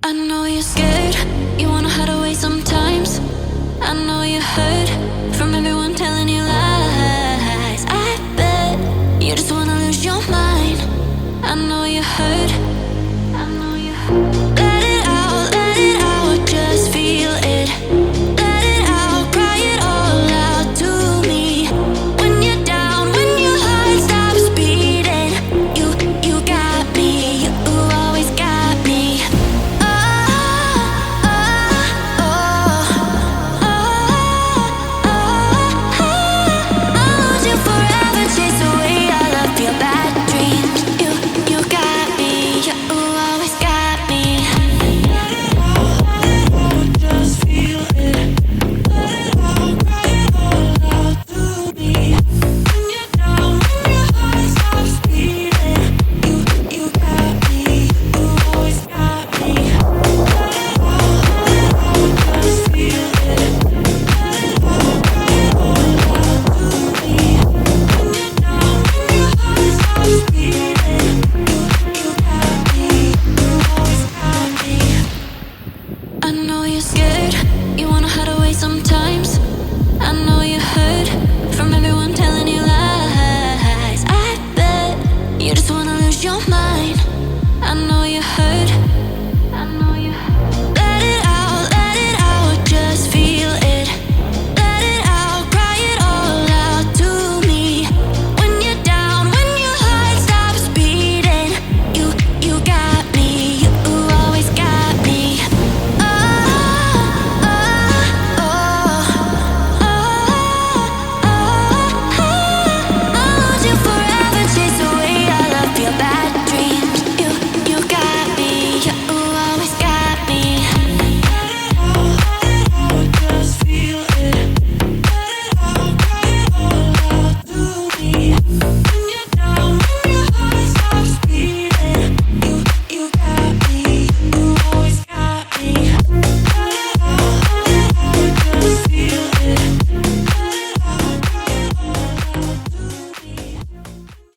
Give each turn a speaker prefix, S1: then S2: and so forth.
S1: I know you're scared, you wanna hide away sometimes. I know you hurt from everyone telling you lies. I bet you just wanna lose your mind. I know you hurt, I know you hurt. Let it out, just feel it. Let it out, cry it all out to me. When you're down, when your heart stops beating, you got me, you always got me. I'll lose you forever, chase away all of your bad dreams. You got me, you always got me. Let it out, just feel it. Let it out, cry it all out to me. When you're down, when your heart stops beating, you got me, you always got me. Let it out, just feel it. Let it out, cry it all out to me. When you're down, when your heart stops beating, you got me, you always got me. I know you're scared, you wanna hide away